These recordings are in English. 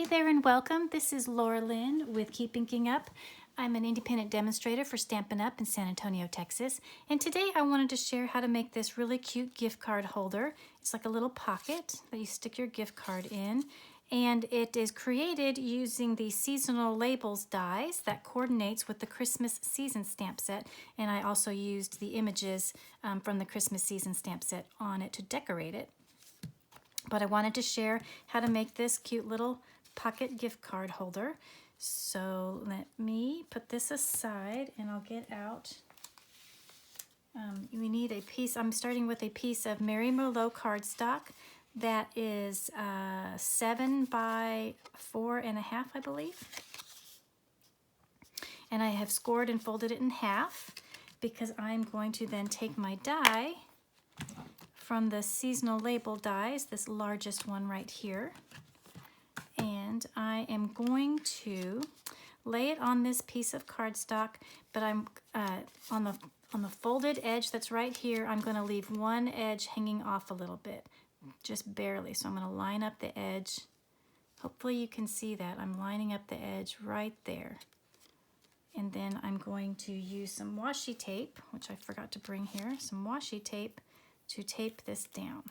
Hey there and welcome. This is Laura Lynn with Keep Inking Up. I'm an independent demonstrator for Stampin' Up in San Antonio, Texas. And today I wanted to share how to make this really cute gift card holder. It's like a little pocket that you stick your gift card in. And it is created using the seasonal labels dies that coordinates with the Christmas season stamp set. And I also used the images from the Christmas season stamp set on it to decorate it. But I wanted to share how to make this cute little pocket gift card holder. So let me put this aside and I'll get out. We need a piece, I'm starting with a piece of Mary Merlot cardstock that is 7 by 4.5, I believe. And I have scored and folded it in half because I'm going to then take my die from the seasonal label dies, this largest one right here. And I am going to lay it on this piece of cardstock, but I'm on the folded edge that's right here, I'm going to leave one edge hanging off a little bit, just barely. So I'm going to line up the edge. Hopefully you can see that. I'm lining up the edge right there. And then I'm going to use some washi tape, which I forgot to bring here, some washi tape to tape this down.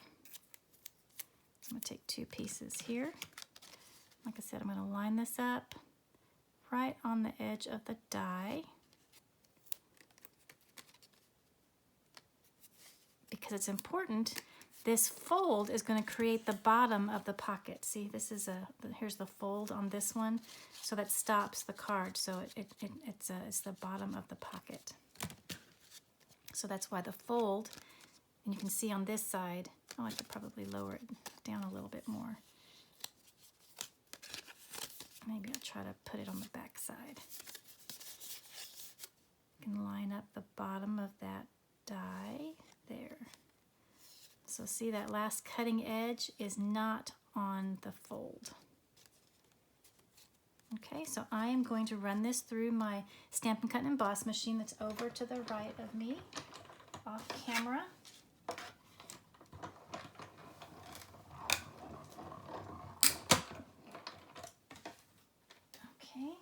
I'm going to take two pieces here. Like I said, I'm going to line this up right on the edge of the die because it's important. This fold is going to create the bottom of the pocket. See, this is here's the fold on this one, so that stops the card. So it's the bottom of the pocket. So that's why the fold, and you can see on this side, oh, I could probably lower it down a little bit more. Maybe I'll try to put it on the back side. You can line up the bottom of that die there. So see, that last cutting edge is not on the fold. Okay, so I am going to run this through my Stampin' Cut and Emboss machine that's over to the right of me, off camera. Okay.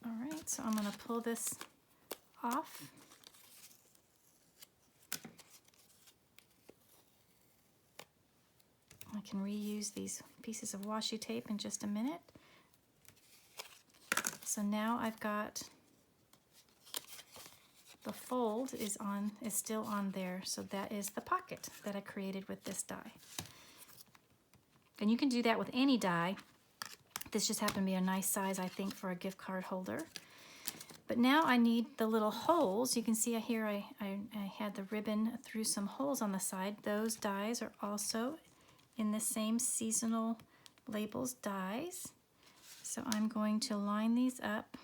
All right, so I'm going to pull this off. I can reuse these pieces of washi tape in just a minute. So now I've got the fold is still on there, so that is the pocket that I created with this die. And you can do that with any die. This just happened to be a nice size, I think, for a gift card holder. But now I need the little holes. You can see here I had the ribbon through some holes on the side. Those dies are also in the same seasonal labels dies. So I'm going to line these up.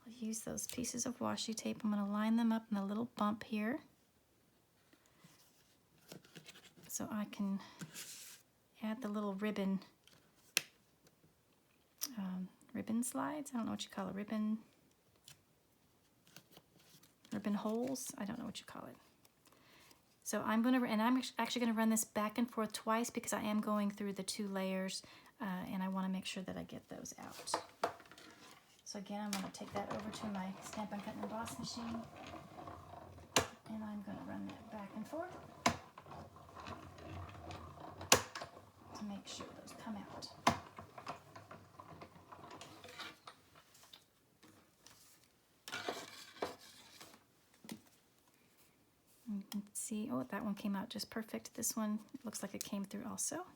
I'll use those pieces of washi tape. I'm going to line them up in a little bump here so I can add the little ribbon slides. I don't know what you call it, ribbon holes. I don't know what you call it. So I'm actually going to run this back and forth twice because I am going through the two layers and I want to make sure that I get those out. So again, I'm going to take that over to my Stampin' Cut and Emboss machine and I'm going to run that back and forth to make sure those come out. You can see, oh, that one came out just perfect. This one looks like it came through also.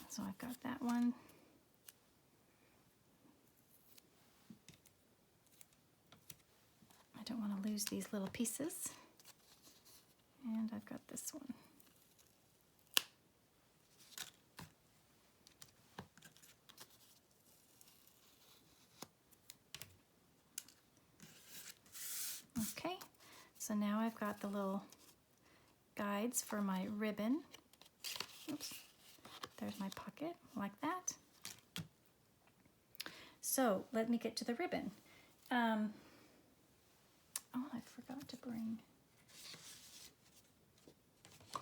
So I've got that one. I don't want to lose these little pieces. And I've got this one. Okay, so now I've got the little guides for my ribbon. Oops, there's my pocket, like that. So let me get to the ribbon. to bring.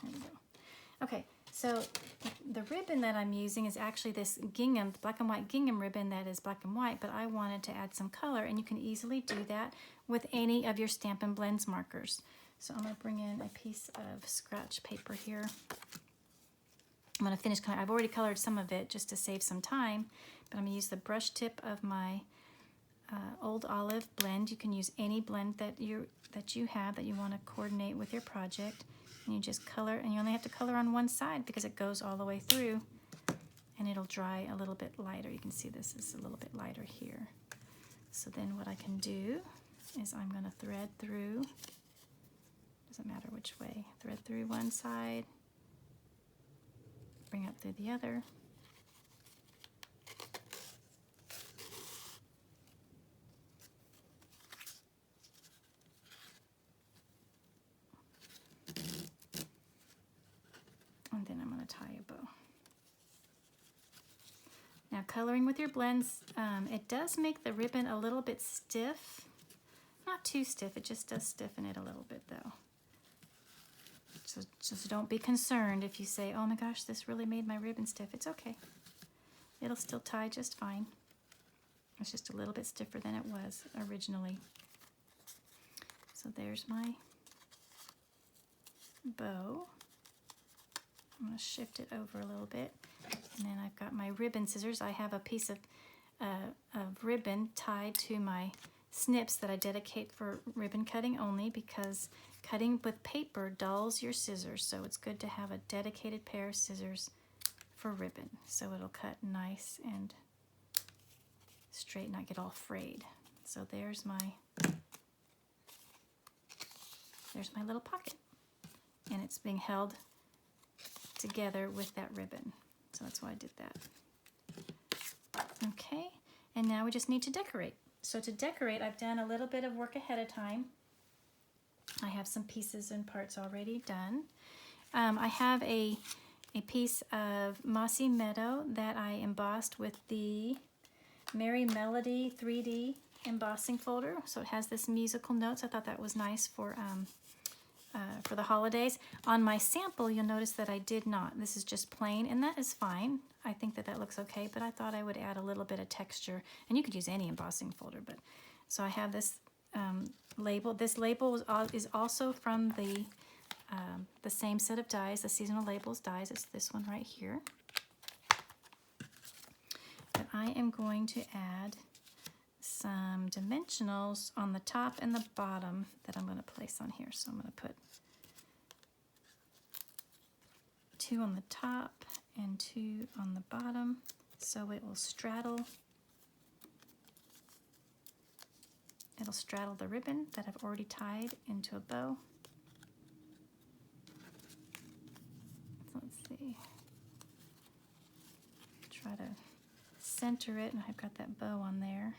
There we go. Okay, so the ribbon that I'm using is actually this gingham, black and white gingham ribbon that is black and white, but I wanted to add some color, and you can easily do that with any of your Stampin' Blends markers. So I'm going to bring in a piece of scratch paper here. I'm going to finish coloring. I've already colored some of it just to save some time, but I'm going to use the brush tip of my Old Olive blend. You can use any blend that you have that you want to coordinate with your project. And you just color, and you only have to color on one side because it goes all the way through, and it'll dry a little bit lighter. You can see this is a little bit lighter here. So then what I can do is I'm going to thread through, doesn't matter which way, thread through one side, bring up through the other. And then I'm going to tie a bow. Now coloring with your blends, it does make the ribbon a little bit stiff. Not too stiff, it just does stiffen it a little bit though. So just don't be concerned if you say, oh my gosh, this really made my ribbon stiff. It's okay. It'll still tie just fine. It's just a little bit stiffer than it was originally. So there's my bow. I'm going to shift it over a little bit, and then I've got my ribbon scissors. I have a piece of ribbon tied to my snips that I dedicate for ribbon cutting only, because cutting with paper dulls your scissors, so it's good to have a dedicated pair of scissors for ribbon, so it'll cut nice and straight, not get all frayed. So there's my little pocket, and it's being held together with that ribbon. So that's why I did that. Okay, and now we just need to decorate. So to decorate, I've done a little bit of work ahead of time. I have some pieces and parts already done. I have a piece of Mossy Meadow that I embossed with the Merry Melody 3D embossing folder. So it has this musical notes. I thought that was nice for the holidays. On my sample, you'll notice that I did not. This is just plain, and that is fine. I think that that looks okay, but I thought I would add a little bit of texture, and you could use any embossing folder. But so I have this label. This label is also from the same set of dies, the Seasonal Labels dies. It's this one right here. But I am going to add some dimensionals on the top and the bottom that I'm going to place on here. So I'm going to put 2 on the top and 2 on the bottom, so it will straddle. It'll straddle the ribbon that I've already tied into a bow. So let's see. Try to center it, and I've got that bow on there.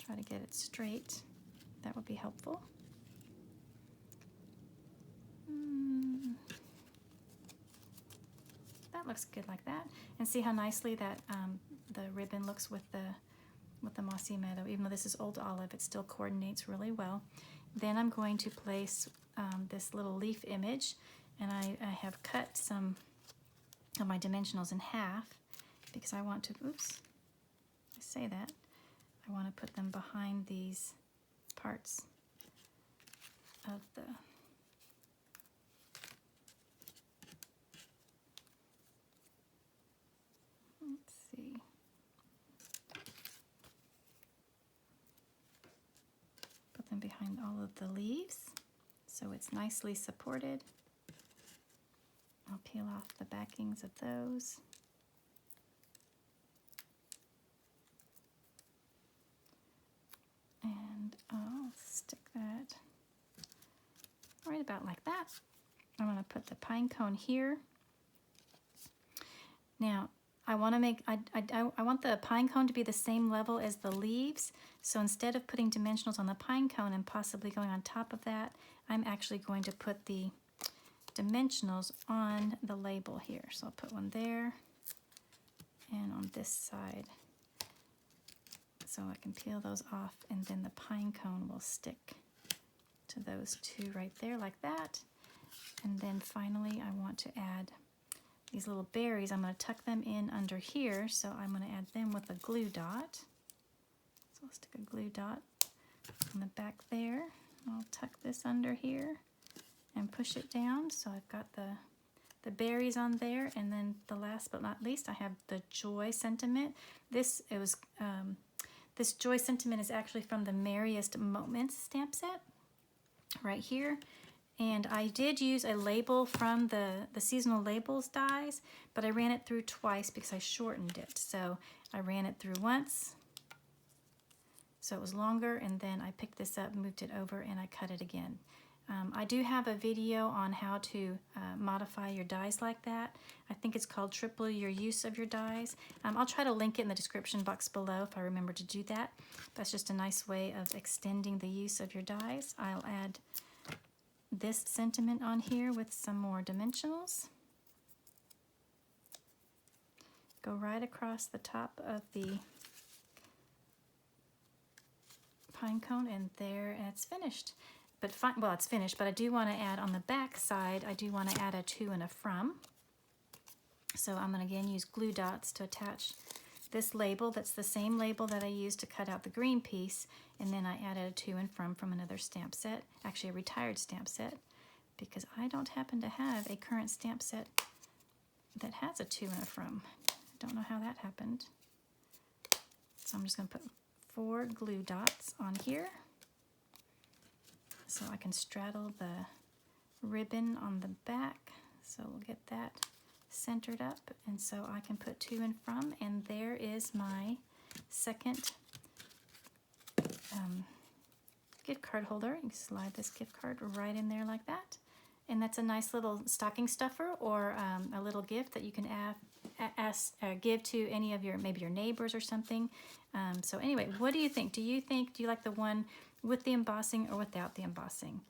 Try to get it straight. That would be helpful. That looks good like that. And see how nicely that the ribbon looks with the Mossy Meadow. Even though this is Old Olive, it still coordinates really well. Then I'm going to place this little leaf image, and I have cut some of my dimensionals in half because I want to, oops, I say that, I want to put them behind these parts of the behind all of the leaves, so it's nicely supported. I'll peel off the backings of those. And I'll stick that right about like that. I'm going to put the pine cone here. Now, I want to make, I want the pine cone to be the same level as the leaves. So instead of putting dimensionals on the pine cone and possibly going on top of that, I'm actually going to put the dimensionals on the label here. So I'll put one there and on this side. So I can peel those off, and then the pine cone will stick to those two right there like that. And then finally I want to add these little berries. I'm going to tuck them in under here, so I'm going to add them with a glue dot. So I'll stick a glue dot on the back there. I'll tuck this under here and push it down. So I've got the berries on there, and then the last but not least, I have the Joy Sentiment. This Joy Sentiment is actually from the Merriest Moments stamp set right here. And I did use a label from the seasonal labels dies, but I ran it through twice because I shortened it. So I ran it through once, so it was longer, and then I picked this up, moved it over, and I cut it again. I do have a video on how to modify your dies like that. I think it's called Triple Your Use of Your Dies. I'll try to link it in the description box below if I remember to do that. That's just a nice way of extending the use of your dies. I'll add this sentiment on here with some more dimensionals. Go right across the top of the pine cone, and there it's finished. But well, it's finished, but I do want to add on the back side, I do want to add a to and a from. So I'm going to again use glue dots to attach this label. That's the same label that I used to cut out the green piece, and then I added a to and from another stamp set, actually a retired stamp set, because I don't happen to have a current stamp set that has a to and a from. I don't know how that happened. So I'm just going to put 4 glue dots on here so I can straddle the ribbon on the back. So we'll get that centered up, and so I can put to and from, and there is my second gift card holder. You can slide this gift card right in there like that, and that's a nice little stocking stuffer, or a little gift that you can give to any of your, maybe your neighbors or something. So anyway, what do you think? Do you like the one with the embossing or without the embossing?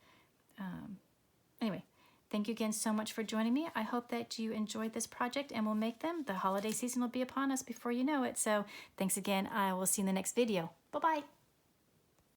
Anyway, thank you again so much for joining me. I hope that you enjoyed this project and will make them. The holiday season will be upon us before you know it. So thanks again. I will see you in the next video. Bye-bye.